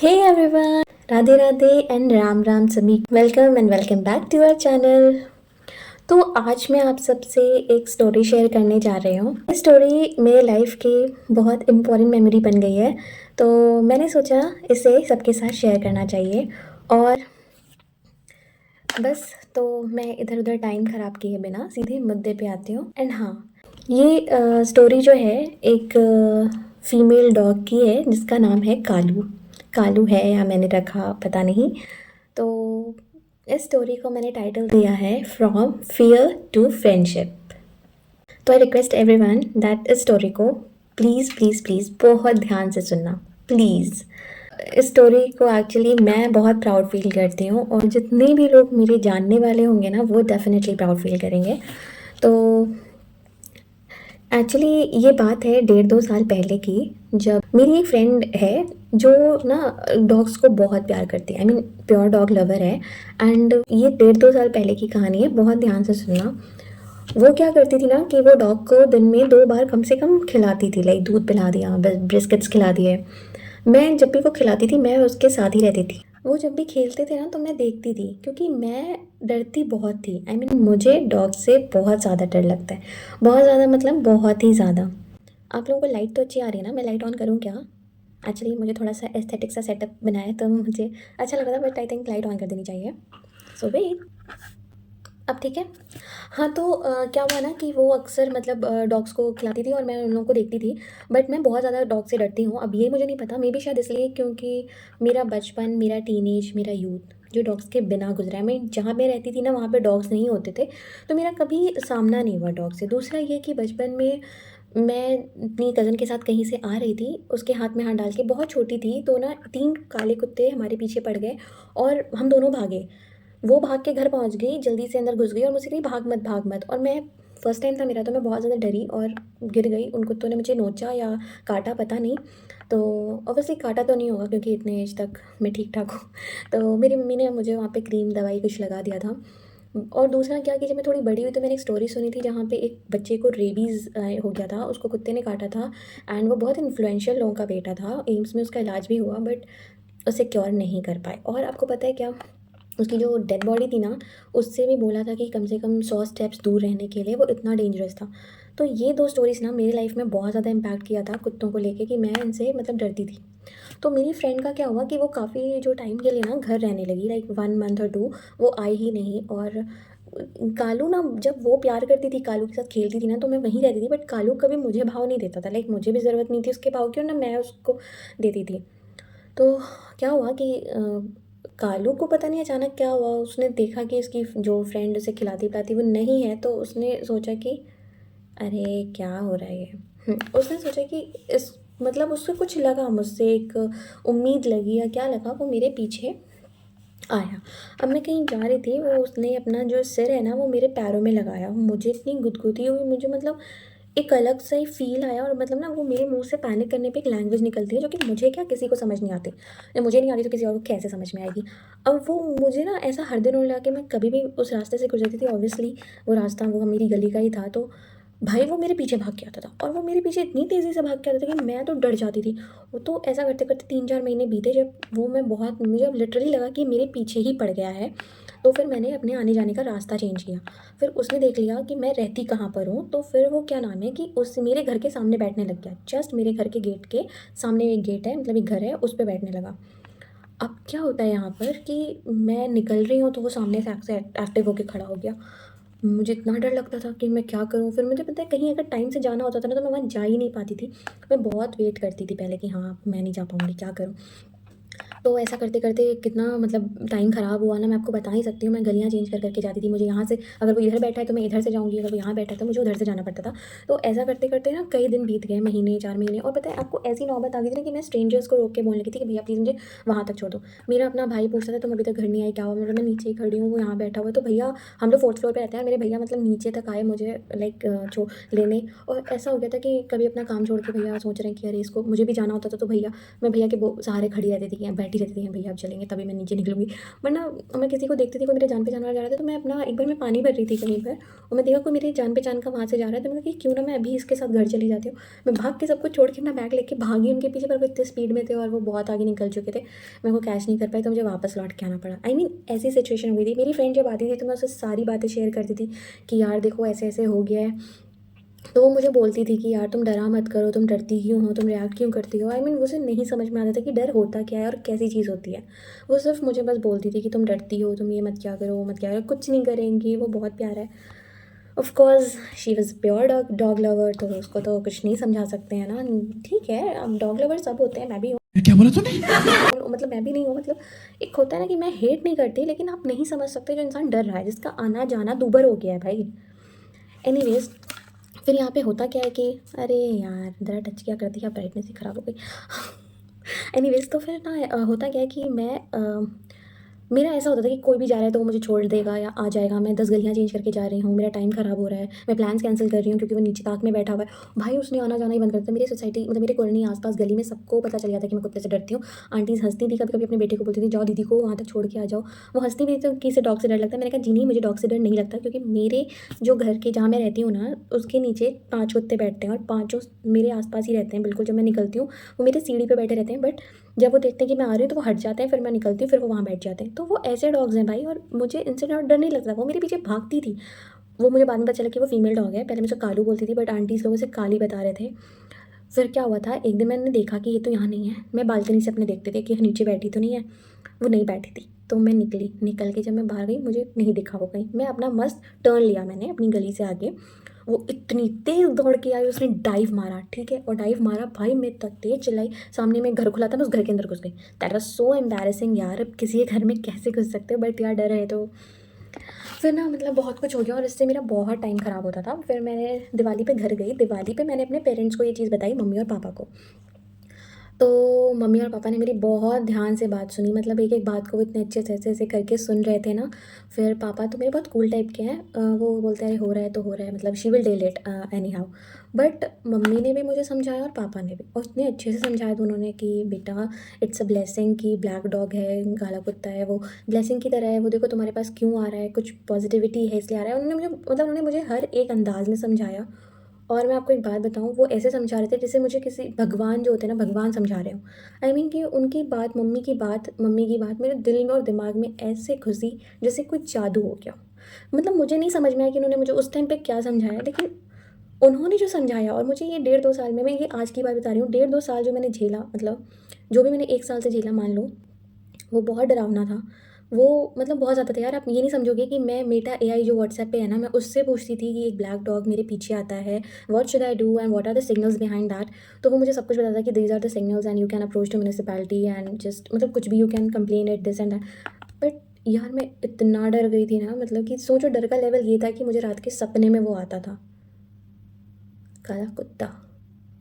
Hey everyone, Radhe Radhe and Ram Ram सभी। Welcome and welcome back to our channel. तो आज मैं आप सबसे एक स्टोरी शेयर करने जा रही हूँ। ये स्टोरी मेरे लाइफ की बहुत इम्पोर्टेंट मेमोरी बन गई है, तो मैंने सोचा इसे सबके साथ शेयर करना चाहिए। और बस तो मैं इधर उधर टाइम ख़राब किए बिना सीधे मुद्दे पे आती हूँ। एंड हाँ, ये स्टोरी जो है एक फीमेल डॉग की है जिसका नाम है कालू। कालू है या मैंने रखा पता नहीं। तो इस स्टोरी को मैंने टाइटल दिया है फ्रॉम फियर टू फ्रेंडशिप। तो आई रिक्वेस्ट एवरीवन दैट इस स्टोरी को प्लीज़ प्लीज़ प्लीज़ बहुत ध्यान से सुनना प्लीज़। इस स्टोरी को एक्चुअली मैं बहुत प्राउड फील करती हूँ, और जितने भी लोग मेरे जानने वाले होंगे ना वो डेफिनेटली प्राउड फील करेंगे। तो एक्चुअली ये बात है 1.5-2 साल पहले की, जब मेरी एक फ्रेंड है जो ना डॉग्स को बहुत प्यार करती है। I mean pure dog lover है। एंड ये 1.5-2 साल पहले की कहानी है, बहुत ध्यान से सुनना। वो क्या करती थी ना कि वो डॉग को दिन में 2 बार कम से कम खिलाती थी, लाइक दूध पिला दिया, बिस्किट्स खिला दिए। मैं जब भी वो खिलाती थी मैं उसके साथ ही रहती थी। वो जब भी खेलते थे ना तो मैं देखती थी, क्योंकि मैं डरती बहुत थी। आई मीन मुझे डॉग से बहुत ज़्यादा डर लगता है, बहुत ज़्यादा मतलब बहुत ही ज़्यादा। आप लोगों को लाइट तो अच्छी आ रही है ना? मैं लाइट ऑन करूँ क्या? एक्चुअली मुझे थोड़ा सा एस्थेटिक सा सेटअप बनाया तो मुझे अच्छा लग रहा था, but I think light on कर देनी चाहिए। सो वेट, अब ठीक है। हाँ, तो क्या हुआ ना कि वो अक्सर मतलब डॉग्स को खिलाती थी और मैं उन लोगों को देखती थी। बट मैं बहुत ज़्यादा डॉग से डरती हूँ। अब ये मुझे नहीं पता, मे बी शायद इसलिए क्योंकि मेरा बचपन, मेरा टीनेज, मेरा यूथ जो डॉग्स के बिना गुजरा है। मैं जहाँ मैं रहती थी ना वहाँ पे डॉग्स नहीं होते थे, तो मेरा कभी सामना नहीं हुआ डॉग से। दूसरा ये कि बचपन में मैं अपनी कज़न के साथ कहीं से आ रही थी, उसके हाथ में हाथ डाल के, बहुत छोटी थी, तो ना 3 काले कुत्ते हमारे पीछे पड़ गए और हम दोनों भागे। वो भाग के घर पहुंच गई, जल्दी से अंदर घुस गई और मुझसे कही भाग मत भाग मत। और मैं फर्स्ट टाइम था मेरा, तो मैं बहुत ज़्यादा डरी और गिर गई। उन कुत्तों ने मुझे नोचा या काटा पता नहीं। तो ऑब्वियसली काटा तो नहीं होगा क्योंकि इतने एज तक मैं ठीक ठाक हूँ। तो मेरी मम्मी ने मुझे वहाँ पे क्रीम दवाई कुछ लगा दिया था। और दूसरा क्या कि जब मैं थोड़ी बड़ी हुई तो मैंने एक स्टोरी सुनी थी जहाँ पे एक बच्चे को रेबीज़ हो गया था, उसको कुत्ते ने काटा था। एंड वो बहुत इन्फ्लुएंशियल लोगों का बेटा था, एम्स में उसका इलाज भी हुआ, बट उसे क्योर नहीं कर पाए। और आपको पता है क्या, उसकी जो डेड बॉडी थी ना, उससे भी बोला था कि कम से कम 100 स्टेप्स दूर रहने के लिए, वो इतना डेंजरस था। तो ये 2 स्टोरीज़ ना मेरी लाइफ में बहुत ज़्यादा इम्पैक्ट किया था कुत्तों को लेके, कि मैं इनसे मतलब डरती थी। तो मेरी फ्रेंड का क्या हुआ कि वो काफ़ी जो टाइम के लिए ना घर रहने लगी, लाइक 1 मंथ और 2, वो आई ही नहीं। और कालू ना, जब वो प्यार करती थी, कालू के साथ खेलती थी ना, तो मैं वहीं रहती थी। बट कालू कभी मुझे भाव नहीं देता था, लाइक मुझे भी ज़रूरत नहीं थी उसके भाव की, और ना मैं उसको देती थी। तो क्या हुआ कि कालू को पता नहीं अचानक क्या हुआ, उसने देखा कि इसकी जो फ्रेंड उसे खिलाती पिलाती वो नहीं है, तो उसने सोचा कि अरे क्या हो रहा है ये। उसने सोचा कि इस मतलब उसको कुछ लगा मुझसे, एक उम्मीद लगी या क्या लगा, वो मेरे पीछे आया। अब मैं कहीं जा रही थी, वो उसने अपना जो सिर है ना वो मेरे पैरों में लगाया। मुझे इतनी गुदगुदी हुई, मुझे मतलब एक अलग सा ही फ़ील आया। और मतलब ना वो मेरे मुँह से पैनिक करने पे एक लैंग्वेज निकलती है जो कि मुझे क्या किसी को समझ नहीं आती। मुझे नहीं आती तो किसी और को कैसे समझ में आएगी। अब वो मुझे ना ऐसा हर दिन होने लगा कि मैं कभी भी उस रास्ते से गुजरती थी, ऑब्वियसली वो रास्ता वो मेरी गली का ही था, तो भाई वो मेरे पीछे भाग के आता था। और वो मेरे पीछे इतनी तेज़ी से भाग के आता था कि मैं तो डर जाती थी। वो तो ऐसा करते-करते 3-4 महीने बीते, जब वो मैं बहुत मुझे अब लिटरली लगा कि मेरे पीछे ही पड़ गया है। तो फिर मैंने अपने आने-जाने का रास्ता चेंज किया। फिर उसने देख लिया कि मैं रहती कहाँ पर हूँ, तो फिर वो क्या नाम है कि उस मेरे घर के सामने बैठने लग गया। जस्ट मेरे घर के गेट के सामने एक गेट है, मतलब एक घर है, उस पे बैठने लगा। अब क्या होता है यहाँ पर कि मैं निकल रही हूँ तो वो सामने से एक्टिव होके खड़ा हो गया। मुझे इतना डर लगता था कि मैं क्या करूँ? फिर मुझे पता है कहीं अगर टाइम से जाना होता था ना तो मैं वहाँ जा ही नहीं पाती थी। मैं बहुत वेट करती थी पहले कि हाँ, मैं नहीं जा पाऊँगी, क्या करूँ? तो ऐसा करते-करते कितना मतलब टाइम ख़राब हुआ ना, मैं आपको बता नहीं सकती हूँ। मैं गलियाँ चेंज कर के जाती थी। मुझे यहाँ से, अगर वो इधर बैठा है तो मैं इधर से जाऊँगी, अगर वो यहाँ बैठा है तो मुझे उधर से जाना पड़ता था। तो ऐसा करते-करते ना कई दिन बीत गए, महीने, 4 महीने। और पता है आपको, ऐसी नौबत आ गई थी ना कि मैं स्ट्रेंजर्स को रोक के बोलने लगी थी कि भैया प्लीज़ मुझे वहाँ तक छोड़ दो। मेरा अपना भाई पूछता था तुम अभी तक घर नहीं आई, क्या हुआ? मैं बोला मैं नीचे ही खड़ी हूँ, वो यहाँ बैठा हुआ है। तो भैया, हम लोग 4th फ्लोर पे रहते हैं, मेरे भैया मतलब नीचे तक आए मुझे लाइक छो लेने। और ऐसा हो गया था कि कभी अपना काम छोड़ के भैया सोच रहे हैं कि अरे इसको मुझे भी जाना होता था, तो भैया, मैं भैया के सहारे खड़ी रहती थी कि बैठी रहती थी, भैया आप चलेंगे तभी मैं नीचे निकलूँगी। वरना मैं किसी को देखती थी, कोई मेरे जान पहचान वाला जा रहा था, तो मैं अपना एक बार मैं पानी भर रही थी कहीं पर और मैं देखा कोई मेरे जान पहचान का वहाँ से जा रहा है, तो मैंने कहा कि क्यों ना मैं अभी इसके साथ घर चली जाती हूँ। मैं भाग के सब कुछ छोड़ के अपना बैग लेके भागी उनके पीछे, पर वो इतने स्पीड में थे और वो बहुत आगे निकल चुके थे, मैं वो कैच नहीं कर पाई, तो मुझे वापस लौट के आना पड़ा। आई मीन ऐसी सिचुएशन हो गई थी। मेरी फ्रेंड जब आती थी तो मैं उससे सारी बातें शेयर करती थी कि यार देखो ऐसे ऐसे हो गया है, तो वो मुझे बोलती थी कि यार तुम डरा मत करो, तुम डरती क्यों हो, तुम रिएक्ट क्यों करती हो। आई मीन उसे नहीं समझ में आता था कि डर होता क्या है और कैसी चीज़ होती है। वो सिर्फ मुझे बस बोलती थी कि तुम डरती हो, तुम ये मत क्या करो, वो मत क्या करो, कुछ नहीं करेंगी, वो बहुत प्यारा है। Of course she was pure dog dog lover, तो उसको तो कुछ नहीं समझा सकते हैं ना। ठीक है, अब डॉग लवर सब होते हैं, मैं भी हूँ। क्या बोला तूने? मतलब मैं भी नहीं हूँ, मतलब एक होता है ना कि मैं हेट नहीं करती, लेकिन आप नहीं समझ सकते जो इंसान डर रहा है, जिसका आना जाना दूबर हो गया है भाई। एनीवेज, फिर यहाँ पे होता क्या है कि अरे यार ज़रा टच किया कर दिया, ब्राइटनेस ही ख़राब हो गई। एनीवेज, तो फिर ना होता क्या है कि मेरा ऐसा होता था कि कोई भी जा रहा है तो वो मुझे छोड़ देगा या आ जाएगा, मैं 10 गलियाँ चेंज करके जा रही हूँ, मेरा टाइम ख़राब हो रहा है, मैं प्लान्स कैंसिल कर रही हूँ क्योंकि वो नीचे ताक में बैठा हुआ है। भाई उसने आना जाना ही बंद कर दिया। मेरी सोसाइटी मतलब मेरे कॉलोनी आस-पास गली में सबको पता चल गया था कि मैं कुत्ते से डरती हूँ। आंटीज़ हँसती थी, कभी-कभी अपने बेटे को बोलती थी जाओ दीदी को वहाँ तक छोड़ के आ जाओ। वो हँसती भी थी तो किसे डॉग से डर लगता है। मैंने कहा जी नहीं, मुझे डॉग से डर नहीं लगता, क्योंकि मेरे जो घर के जहाँ मैं रहती हूँ ना, उसके नीचे 5 कुत्ते बैठते हैं और पाँचों मेरे आस-पास ही रहते हैं। बिल्कुल जब मैं निकलती हूँ वो मेरे सीढ़ी पे बैठे रहते हैं, बट जब वो देखते हैं कि मैं आ रही हूँ तो वो हट जाते हैं, फिर मैं निकलती हूँ, फिर वो वहाँ बैठ जाते हैं। तो वो ऐसे डॉग्स हैं भाई, और मुझे इनसे डर नहीं लगता। वो मेरे पीछे भागती थी। वो मुझे बाद में पता चला कि वो फीमेल डॉग है। पहले मैं उसे कालू बोलती थी, बट आंटीज़ लोग उसे काली बता रहे थे। फिर क्या हुआ था, एक दिन मैंने देखा कि ये तो यहाँ नहीं है। मैं बालकनी से अपने देखते थे कि नीचे बैठी तो नहीं है। वो नहीं बैठी थी, तो मैं निकल के जब मैं बाहर गई मुझे नहीं दिखा वो कहीं। मैं अपना मस्त टर्न लिया मैंने अपनी गली से आगे। वो इतनी तेज़ दौड़ के आई, उसने डाइव मारा, ठीक है, और डाइव मारा भाई, मैं इतना तेज़ चिल्लाई। सामने में घर खुला था, मैं उस घर के अंदर घुस गई। दैट वाज सो एम्बैरेसिंग यार, अब किसी के घर में कैसे घुस सकते हो, बट यार डर है तो। फिर ना मतलब बहुत कुछ हो गया और इससे मेरा बहुत टाइम ख़राब होता था। फिर मैंने दिवाली पे घर गई, दिवाली पे मैंने अपने पेरेंट्स को ये चीज़ बताई, मम्मी और पापा को। तो मम्मी और पापा ने मेरी बहुत ध्यान से बात सुनी, मतलब एक-एक बात को वो इतने अच्छे से ऐसे-ऐसे करके सुन रहे थे ना। फिर पापा तो मेरे बहुत कूल टाइप के हैं। वो बोलते हैं, "अरे हो रहा है तो हो रहा है, मतलब she will deal it any how." But mummy ने भी मुझे समझाया और पापा ने भी, और इतने अच्छे से समझाया दोनों ने कि बेटा इट्स अ ब्लेसिंग कि ब्लैक डॉग है, काला कुत्ता है, वो ब्लेसिंग की तरह है, वो देखो तुम्हारे पास क्यों आ रहा है, कुछ पॉजिटिविटी है इसलिए आ रहा है। उन्होंने मुझे हर एक अंदाज़ में समझाया। और मैं आपको एक बात बताऊँ, वो ऐसे समझा रहे थे जैसे मुझे किसी भगवान जो होते हैं ना, भगवान समझा रहे हों। आई मीन कि उनकी बात, मम्मी की बात मेरे दिल में और दिमाग में ऐसे घुसी जैसे कोई जादू हो गया। मतलब मुझे नहीं समझ में आया कि उन्होंने मुझे उस टाइम पे क्या समझाया, लेकिन उन्होंने जो समझाया, और मुझे ये डेढ़ 2 साल में, मैं ये आज की बात बता रही हूँ, डेढ़ 2 साल जो मैंने झेला, मतलब जो भी मैंने 1 साल से झेला मान लो, वो बहुत डरावना था। वो मतलब बहुत ज़्यादा था यार, आप ये नहीं समझोगे कि मैं मेटा एआई जो व्हाट्सएप पे है ना, मैं उससे पूछती थी कि एक ब्लैक डॉग मेरे पीछे आता है, what should I do and what are the signals behind that. तो वो मुझे सब कुछ बताता था कि these are the signals and you can approach to municipality and just मतलब कुछ भी you can complain it this and that. But यार मैं इतना डर गई थी ना, मतलब कि सोचो डर का लेवल ये था कि मुझे रात के सपने में वो आता था, काला कुत्ता,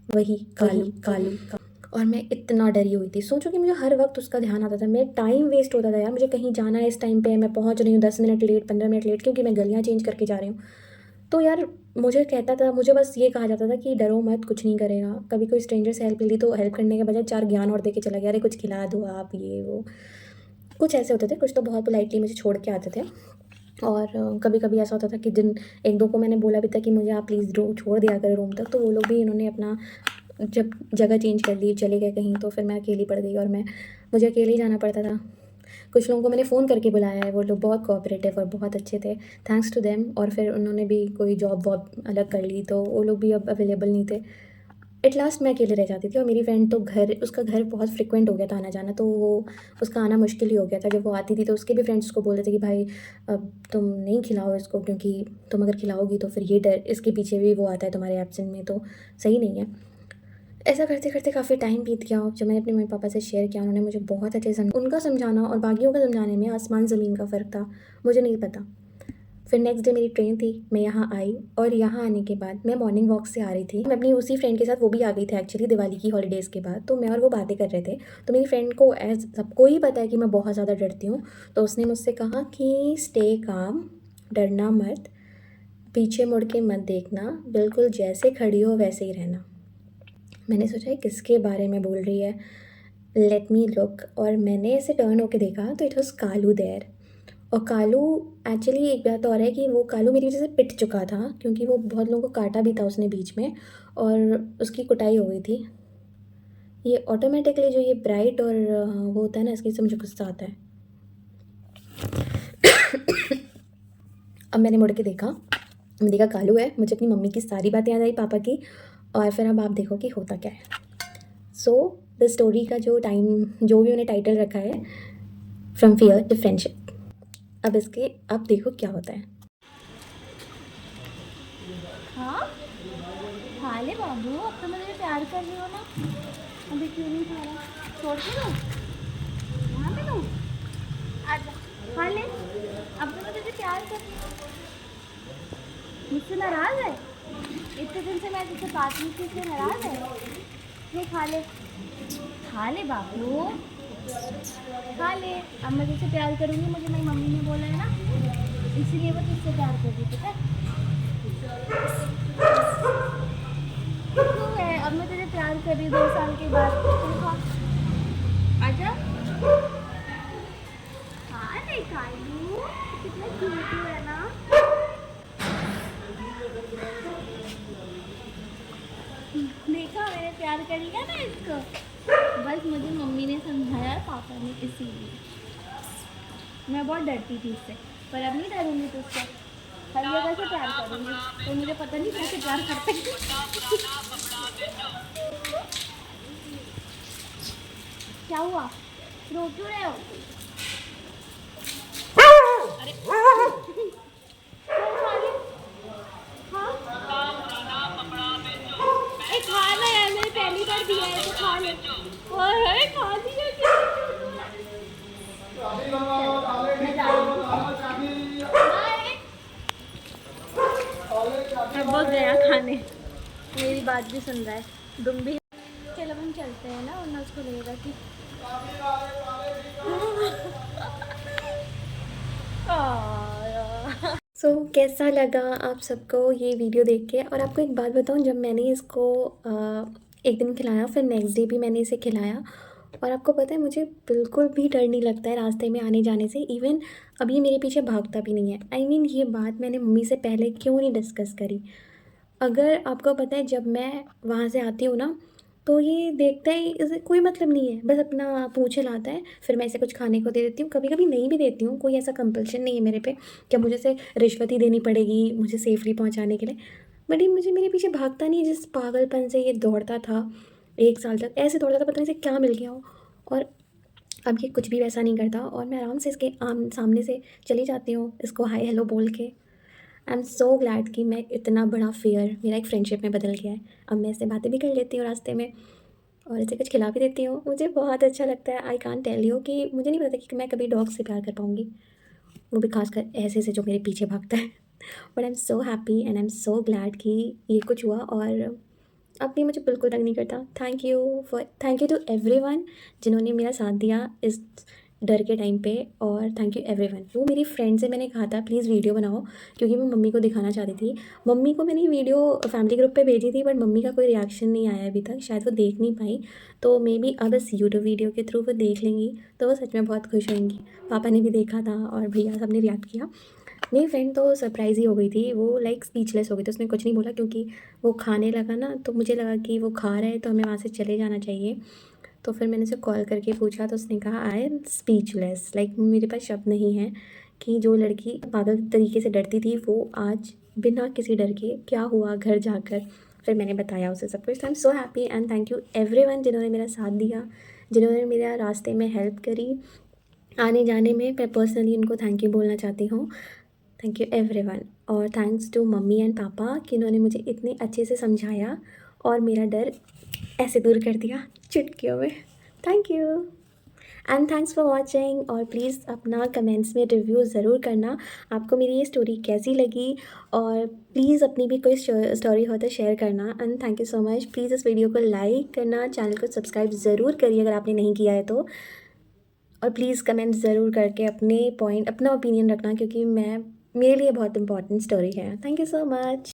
वही कालू। और मैं इतना डरी हुई थी। सोचो कि मुझे हर वक़्त उसका ध्यान आता था। मैं टाइम वेस्ट होता था यार, मुझे कहीं जाना है इस टाइम पे, मैं पहुँच रही हूँ 10 मिनट लेट, 15 मिनट लेट, क्योंकि मैं गलियाँ चेंज करके जा रही हूँ। तो यार मुझे कहता था, मुझे बस ये कहा जाता था कि डरो मत, कुछ नहीं करेगा। कभी कोई स्ट्रेंजर से हेल्प ले ली तो हेल्प करने के बजाय 4 ज्ञान और दे के चला गया, अरे कुछ खिला दो आप, ये वो। कुछ ऐसे होते थे, कुछ तो बहुत पोलाइटली मुझे छोड़ के आते थे। और कभी-कभी ऐसा होता था कि जिन 1-2 को मैंने बोला भी था कि मुझे आप प्लीज़ रो छोड़ दिया करो रूम तक, तो वो लोग भी, इन्होंने अपना जब जगह चेंज कर ली, चले गए कहीं, तो फिर मैं अकेली पड़ गई और मुझे अकेले ही जाना पड़ता था। कुछ लोगों को मैंने फ़ोन करके बुलाया है, वो लोग बहुत कोऑपरेटिव और बहुत अच्छे थे, थैंक्स टू देम। और फिर उन्होंने भी कोई जॉब वॉब अलग कर ली, तो वो लोग भी अब अवेलेबल नहीं थे। एट लास्ट मैं अकेले रह जाती थी, और मेरी फ्रेंड तो उसका घर बहुत फ्रिक्वेंट हो गया था आना-जाना, तो वो उसका आना मुश्किल ही हो गया था। जब वो आती थी तो उसके भी फ्रेंड्स उसको बोलते थे कि भाई अब तुम नहीं खिलाओ इसको, क्योंकि तुम अगर खिलाओगी तो फिर ये डर, इसके पीछे भी वो आता है तुम्हारे एब्सेंट में, तो सही नहीं है। ऐसा करते-करते काफ़ी टाइम बीत गया। जब मैंने अपने मम्मी-पापा से शेयर किया, उन्होंने मुझे बहुत अच्छे से उनका समझाना और बाकियों का समझाने में आसमान-ज़मीन का फ़र्क था, मुझे नहीं पता। फिर नेक्स्ट डे मेरी ट्रेन थी, मैं यहाँ आई, और यहाँ आने के बाद मैं मॉर्निंग वॉक से आ रही थी। मैं अपनी उसी फ्रेंड के साथ, वो भी आ गई थी एक्चुअली दिवाली की हॉलीडेज़ के बाद, तो मैं और वो बातें कर रहे थे। तो मेरी फ्रेंड को एज़ सबको ही पता है कि मैं बहुत ज़्यादा डरती हूँ, तो उसने मुझसे कहा कि स्टे काम, डरना मत, पीछे मुड़ के मत देखना, बिल्कुल जैसे खड़ी हो वैसे ही रहना। मैंने सोचा ये किसके बारे में बोल रही है? लेट मी लुक, और मैंने ऐसे टर्न होके देखा तो इट वॉज कालू देयर। और कालू, एक्चुअली एक बात और है कि वो कालू मेरी वजह से पिट चुका था, क्योंकि वो बहुत लोगों को काटा भी था उसने बीच में, और उसकी कुटाई हो गई थी। ये ऑटोमेटिकली जो ये ब्राइट और वो होता है ना, इसकी से मुझे गुस्सा आता है। अब मैंने मुड़ के देखा, मैंने देखा कालू है, मुझे अपनी मम्मी की सारी बातें याद आई, पापा की, और फिर अब आप देखो कि होता क्या है। सो द स्टोरी का जो भी उन्हें टाइटल रखा है, फ्रॉम फियर टू फ्रेंडशिप। अब इसके अब देखो क्या होता है। हाँ खा ले बाबू, अब तो मुझे प्यार कर रही हो ना, अभी क्यों नहीं खा रहा? छोड़ के दो, वहाँ पे दो, आजा खा ले, अब तो मैं तुझे प्यार कर रही हूँ। मुझसे नाराज है? इतने दिन से मैं तुझसे बात नहीं की, इसलिए नाराज है? ये खा ले बाबू, खा ले। अब मैं तुझसे प्यार करूँगी, मुझे मेरी मम्मी ने बोला है ना, इसीलिए वो तुझसे प्यार कर रही थी। क्यों है? अब मैं तुझे प्यार कर रही हूँ 2 साल के बाद। तुम खा, आजा खा ले कालू, कितना क्यूट है ना। देखा मैंने प्यार कर लिया ना इसको, बस मुझे मम्मी ने समझाया, पापा ने, इसीलिए मैं बहुत डरती थी इससे, पर अब नहीं डरूंगी तुझसे। हर जगह से प्यार करूंगी, तो मुझे पता नहीं कैसे प्यार करते हैं। क्या हुआ? रो क्यों रहे हो? चल खा ले। हाँ ए खा ना यार, मैंने पहली बार दिया है तो खा ले। और खा लिया क्या? मैं जा रही हूँ। बाय। अब वो गया खाने, मेरी बात भी सुन रहा है, तुम भी चलो हम चलते हैं ना, वरना उसको लगेगा कि सो कैसा लगा आप सबको ये वीडियो देख के? और आपको एक बात बताऊं, जब मैंने इसको एक दिन खिलाया, फिर नेक्स्ट डे भी मैंने इसे खिलाया, और आपको पता है मुझे बिल्कुल भी डर नहीं लगता है रास्ते में आने जाने से। इवन अब ये मेरे पीछे भागता भी नहीं है। आई मीन ये बात मैंने मम्मी से पहले क्यों नहीं डिस्कस करी। अगर आपको पता है जब मैं वहाँ से आती हूँ ना, तो ये देखता है, इसे कोई मतलब नहीं है, बस अपना पूँछ हिलाता है, फिर मैं इसे कुछ खाने को दे देती हूँ, कभी कभी नहीं भी देती हूँ, कोई ऐसा कंपल्शन नहीं है मेरे पे कि मुझे से रिश्वत ही देनी पड़ेगी मुझे सेफली पहुँचाने के लिए। बट ये मुझे मेरे पीछे भागता नहीं, जिस पागलपन से ये दौड़ता था 1 साल तक, ऐसे दौड़ता था, पता नहीं इसे क्या मिल गया हो। और अब ये कुछ भी वैसा नहीं करता, और मैं आराम से इसके सामने से चली जाती हूँ, इसको हाय हेलो बोल के। आई एम सो ग्लैड कि मैं इतना बड़ा फ़ियर मेरा एक फ्रेंडशिप में बदल गया है। अब मैं इससे बातें भी कर लेती हूँ रास्ते में, और इसे कुछ खिला भी देती हूँ। मुझे बहुत अच्छा लगता है। आई कांट टेल यू कि मुझे नहीं पता कि मैं कभी डॉग से प्यार कर पाऊँगी, वो भी खासकर ऐसे से जो मेरे पीछे भागता है। But I am so happy and I am so glad कि ये कुछ हुआ, और अब भी मुझे बिल्कुल तंग नहीं करता। थैंक यू टू एवरीवन जिन्होंने मेरा साथ दिया इस डर के टाइम पे, और थैंक यू एवरीवन। वो मेरी फ्रेंड से मैंने कहा था प्लीज़ वीडियो बनाओ, क्योंकि मैं मम्मी को दिखाना चाहती थी। मम्मी को मैंने वीडियो फैमिली ग्रुप पे भेजी थी, बट मम्मी का कोई रिएक्शन नहीं आया अभी तक, शायद वो देख नहीं पाई। तो मे बी अब इस यूट्यूब वीडियो के थ्रू वो देख लेंगी, तो वो सच में बहुत खुश होंगी। पापा ने भी देखा था और भैया सब ने रिएक्ट किया। मेरी फ्रेंड तो सरप्राइज़ ही हो गई थी, वो लाइक स्पीचलेस हो गई थी, उसने कुछ नहीं बोला, क्योंकि वो खाने लगा ना, तो मुझे लगा कि वो खा रहा है तो हमें वहाँ से चले जाना चाहिए। तो फिर मैंने उसे कॉल करके पूछा, तो उसने कहा आई एम स्पीचलेस, लाइक मेरे पास शब्द नहीं है कि जो लड़की पागल तरीके से डरती थी वो आज बिना किसी डर के क्या हुआ घर जाकर। फिर मैंने बताया उसे सब कुछ। I am so happy and thank you everyone जिन्होंने मेरा साथ दिया, जिन्होंने मेरा रास्ते में हेल्प करी आने जाने में। मैं पर्सनली उनको थैंक यू बोलना चाहती हूँ। थैंक यू एवरीवन, और थैंक्स टू मम्मी एंड पापा कि उन्होंने मुझे इतने अच्छे से समझाया और मेरा डर ऐसे दूर कर दिया चुटकियों में। Thank you and thanks for watching, और प्लीज़ अपना कमेंट्स में रिव्यू ज़रूर करना आपको मेरी ये स्टोरी कैसी लगी, और प्लीज़ अपनी भी कोई स्टोरी हो तो शेयर करना। And thank you so much. Please इस वीडियो को लाइक करना, चैनल को सब्सक्राइब ज़रूर करिए अगर आपने नहीं किया है तो, और प्लीज़ कमेंट ज़रूर करके अपने पॉइंट अपना ओपिनियन रखना, क्योंकि मैं मेरे लिए बहुत इंपॉर्टेंट स्टोरी है। Thank you so much.